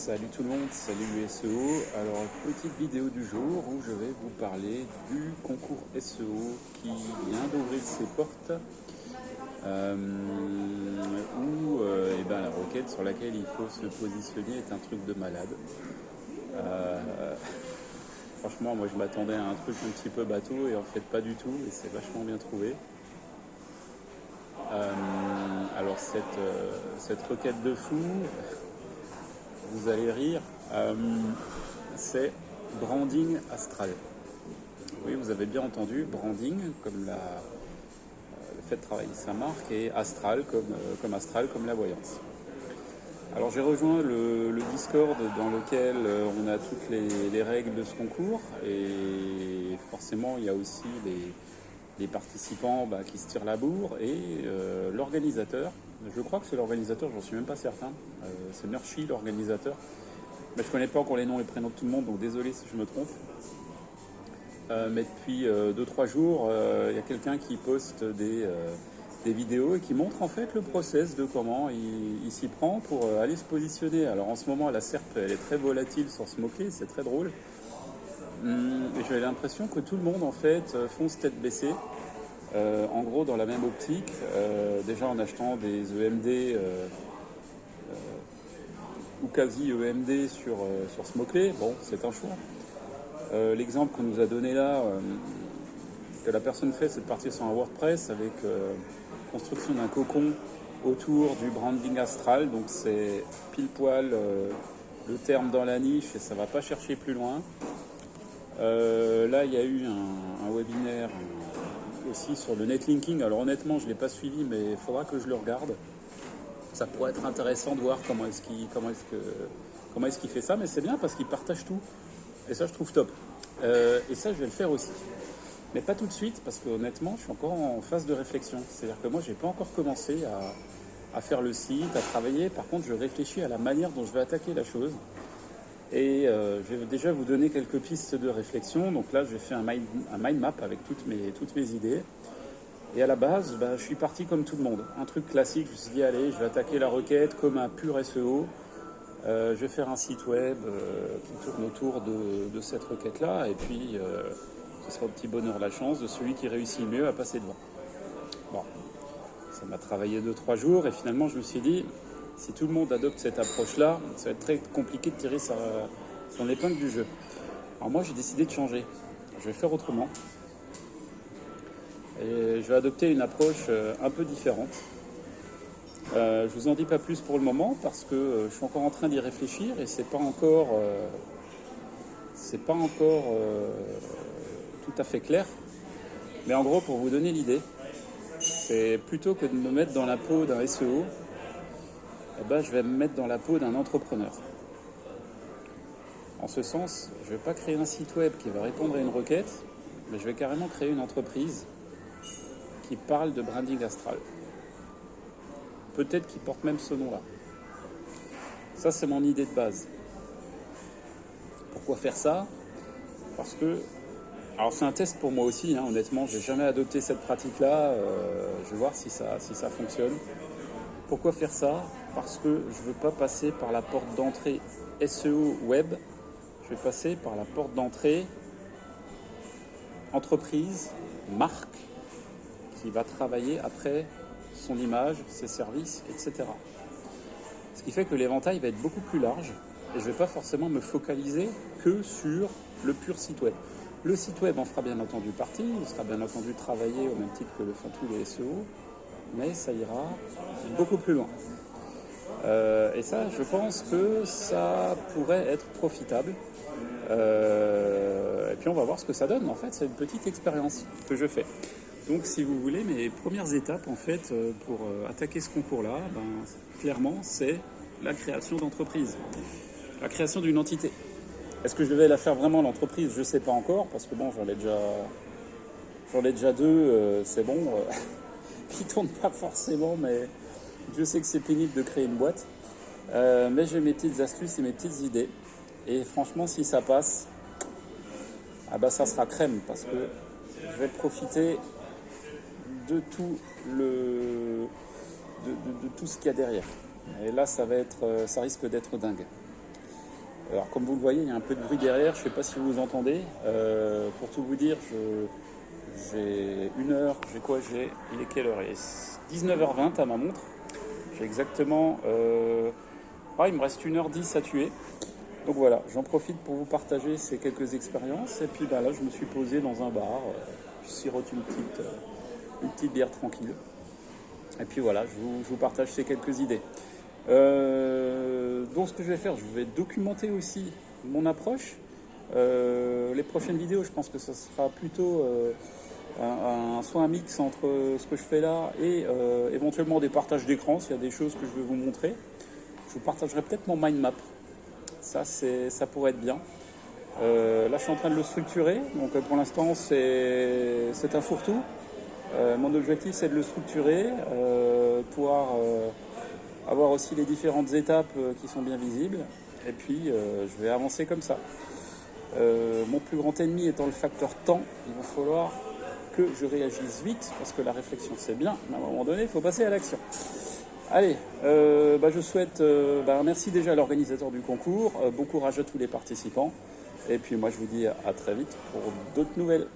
Salut tout le monde, salut SEO. Alors, petite vidéo du jour où je vais vous parler du concours SEO qui vient d'ouvrir ses portes, où la requête sur laquelle il faut se positionner est un truc de malade. Franchement, moi je m'attendais à un truc un petit peu bateau et en fait pas du tout, et c'est vachement bien trouvé. Alors cette requête de fou, vous allez rire, c'est branding astral. Oui, vous avez bien entendu, branding comme le fait de travailler sa marque, et astral comme astral comme la voyance. Alors j'ai rejoint le Discord dans lequel on a toutes les règles de ce concours, et forcément il y a aussi les participants qui se tirent la bourre, et l'organisateur. Je crois que c'est l'organisateur, j'en suis même pas certain. C'est Nurshi, l'organisateur. Mais je connais pas encore les noms et prénoms de tout le monde, donc désolé si je me trompe. Mais depuis 2-3 jours, il y a quelqu'un qui poste des vidéos et qui montre en fait le process de comment il s'y prend pour aller se positionner. Alors en ce moment, la SERP, elle est très volatile sur ce mot-clé, c'est très drôle. Et j'ai l'impression que tout le monde en fait fonce tête baissée. En gros, dans la même optique, déjà en achetant des EMD ou quasi EMD sur ce mot-clé, bon, c'est un choix. L'exemple qu'on nous a donné là, que la personne fait, c'est de partir sur un WordPress avec construction d'un cocon autour du branding astral. Donc c'est pile poil le terme dans la niche et ça ne va pas chercher plus loin. Là, il y a eu un webinaire aussi sur le netlinking. Alors honnêtement, je ne l'ai pas suivi, mais il faudra que je le regarde. Ça pourrait être intéressant de voir comment est-ce qu'il fait ça, mais c'est bien parce qu'il partage tout. Et ça, je trouve top. Et ça, je vais le faire aussi. Mais pas tout de suite, parce que honnêtement, je suis encore en phase de réflexion. C'est-à-dire que moi, je n'ai pas encore commencé à faire le site, à travailler. Par contre, je réfléchis à la manière dont je vais attaquer la chose. Et je vais déjà vous donner quelques pistes de réflexion. Donc là, j'ai fait un mind map avec toutes mes idées. Et à la base, je suis parti comme tout le monde. Un truc classique, je me suis dit, allez, je vais attaquer la requête comme un pur SEO. Je vais faire un site web qui tourne autour de cette requête-là. Et puis, ce sera au petit bonheur la chance de celui qui réussit le mieux à passer devant. Bon, ça m'a travaillé 2-3 jours. Et finalement, je me suis dit, si tout le monde adopte cette approche-là, ça va être très compliqué de tirer son épingle du jeu. Alors moi, j'ai décidé de changer. Je vais faire autrement. Et je vais adopter une approche un peu différente. Je vous en dis pas plus pour le moment parce que je suis encore en train d'y réfléchir et c'est pas encore tout à fait clair. Mais en gros, pour vous donner l'idée, c'est plutôt que de me mettre dans la peau d'un SEO, je vais me mettre dans la peau d'un entrepreneur. En ce sens, je ne vais pas créer un site web qui va répondre à une requête, mais je vais carrément créer une entreprise qui parle de branding astral. Peut-être qu'il porte même ce nom-là. Ça, c'est mon idée de base. Pourquoi faire ça ? Parce que, alors c'est un test pour moi aussi, honnêtement, je n'ai jamais adopté cette pratique-là. Je vais voir si ça fonctionne. Pourquoi faire ça ? Parce que je ne veux pas passer par la porte d'entrée SEO web. Je vais passer par la porte d'entrée entreprise, marque, qui va travailler après son image, ses services, etc. Ce qui fait que l'éventail va être beaucoup plus large et je ne vais pas forcément me focaliser que sur le pur site web. Le site web en fera bien entendu partie, il sera bien entendu travaillé au même titre que le font tous les SEO, mais ça ira beaucoup plus loin. Et ça, je pense que ça pourrait être profitable. Et puis on va voir ce que ça donne. En fait, c'est une petite expérience que je fais. Donc si vous voulez, mes premières étapes en fait pour attaquer ce concours-là, clairement, c'est la création d'entreprise, la création d'une entité. Est-ce que je vais la faire vraiment l'entreprise ? Je ne sais pas encore, parce que bon, j'en ai déjà deux, c'est bon, qui ne tournent pas forcément, mais je sais que c'est pénible de créer une boîte. Mais j'ai mes petites astuces et mes petites idées. Et franchement, si ça passe, ça sera crème, parce que je vais profiter de tout tout ce qu'il y a derrière. Et là, ça risque d'être dingue. Alors comme vous le voyez, il y a un peu de bruit derrière, je ne sais pas si vous entendez. Pour tout vous dire, j'ai une heure, il est quelle heure? Il est 19h20 à ma montre. J'ai exactement... il me reste 1h10 à tuer. Donc voilà, j'en profite pour vous partager ces quelques expériences. Et puis là, je me suis posé dans un bar, je sirote une petite bière tranquille. Et puis voilà, je vous partage ces quelques idées. Donc ce que je vais faire, je vais documenter aussi mon approche. Les prochaines vidéos, je pense que ce sera plutôt soit un mix entre ce que je fais là et éventuellement des partages d'écran, s'il y a des choses que je vais vous montrer. Je vous partagerai peut-être mon mind map. Ça pourrait être bien. Là, je suis en train de le structurer. Donc pour l'instant, c'est un fourre-tout. Mon objectif, c'est de le structurer, pouvoir avoir aussi les différentes étapes qui sont bien visibles. Et puis, je vais avancer comme ça. Mon plus grand ennemi étant le facteur temps, il va falloir que je réagisse vite, parce que la réflexion, c'est bien, mais à un moment donné, il faut passer à l'action. Allez, je souhaite... merci déjà à l'organisateur du concours, bon courage à tous les participants. Et puis moi, je vous dis à très vite pour d'autres nouvelles.